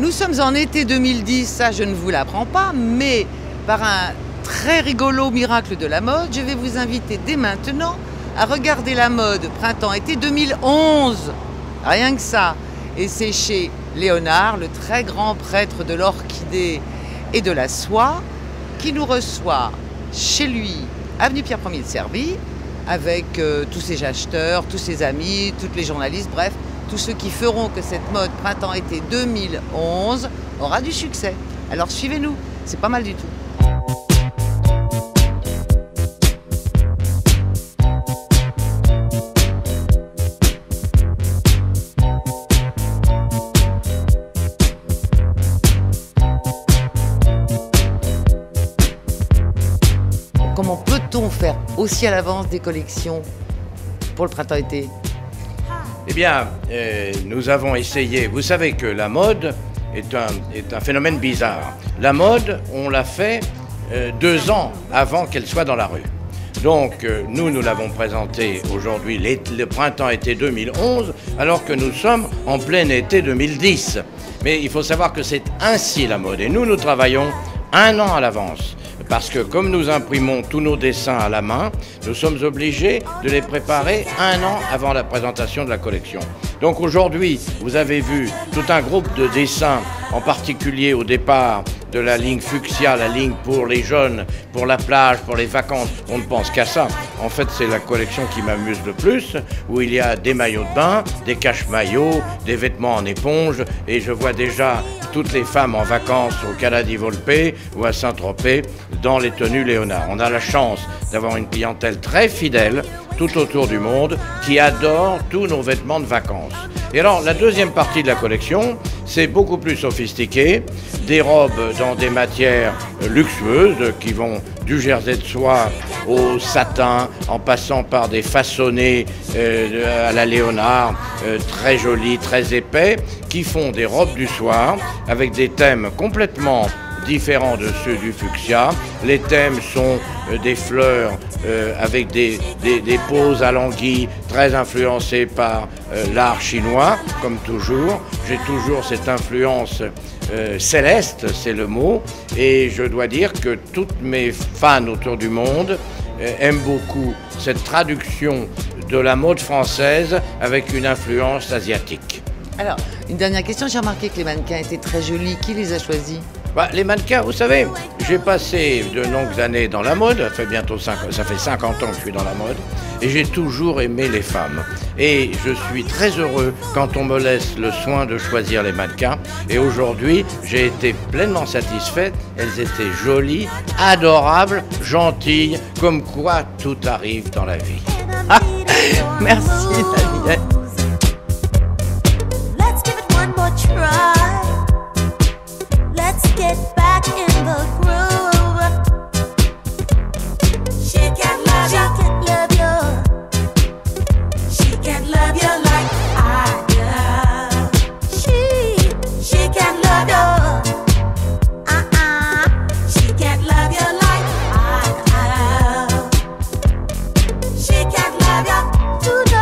nous sommes en été 2010, ça je ne vous l'apprends pas, mais par un très rigolo miracle de la mode, je vais vous inviter dès maintenant à regarder la mode printemps-été 2011. Rien que ça. Et c'est chez Léonard, le très grand prêtre de l'orchidée et de la soie, qui nous reçoit chez lui, avenue Pierre Ier de Serville, avec tous ses acheteurs, tous ses amis, toutes les journalistes, bref, tous ceux qui feront que cette mode printemps-été 2011 aura du succès. Alors suivez-nous, c'est pas mal du tout. Comment peut-on faire aussi à l'avance des collections pour le printemps-été? Eh bien, nous avons essayé. Vous savez que la mode est un phénomène bizarre. La mode, on l'a fait 2 ans avant qu'elle soit dans la rue. Donc, nous l'avons présenté aujourd'hui, le printemps-été 2011, alors que nous sommes en plein été 2010. Mais il faut savoir que c'est ainsi la mode. Et nous travaillons 1 an à l'avance. Parce que comme nous imprimons tous nos dessins à la main, nous sommes obligés de les préparer 1 an avant la présentation de la collection. Donc aujourd'hui, vous avez vu tout un groupe de dessins, en particulier au départ de la ligne fuchsia, la ligne pour les jeunes, pour la plage, pour les vacances. On ne pense qu'à ça. En fait, c'est la collection qui m'amuse le plus, où il y a des maillots de bain, des cache-maillots, des vêtements en éponge, et je vois déjà toutes les femmes en vacances au Cala di Volpe ou à Saint-Tropez dans les tenues Léonard. On a la chance d'avoir une clientèle très fidèle tout autour du monde qui adore tous nos vêtements de vacances. Et alors, la deuxième partie de la collection, c'est beaucoup plus sophistiqué, des robes dans des matières luxueuses qui vont du jersey de soie au satin, en passant par des façonnés à la Léonard, très jolis, très épais, qui font des robes du soir avec des thèmes complètement différents de ceux du fuchsia. Les thèmes sont des fleurs avec des poses alanguies très influencées par l'art chinois, comme toujours. J'ai toujours cette influence céleste, c'est le mot, et je dois dire que toutes mes fans autour du monde aiment beaucoup cette traduction de la mode française avec une influence asiatique. Alors, une dernière question, j'ai remarqué que les mannequins étaient très jolis. Qui les a choisis? Les mannequins, vous savez, j'ai passé de longues années dans la mode, ça fait 50 ans que je suis dans la mode, et j'ai toujours aimé les femmes. Et je suis très heureux quand on me laisse le soin de choisir les mannequins. Et aujourd'hui, j'ai été pleinement satisfaite. Elles étaient jolies, adorables, gentilles, comme quoi tout arrive dans la vie. Merci, Daniel. Get back in the groove. She can love you. She can love you like I love. She can love you. She can love you like I love. She can love you to the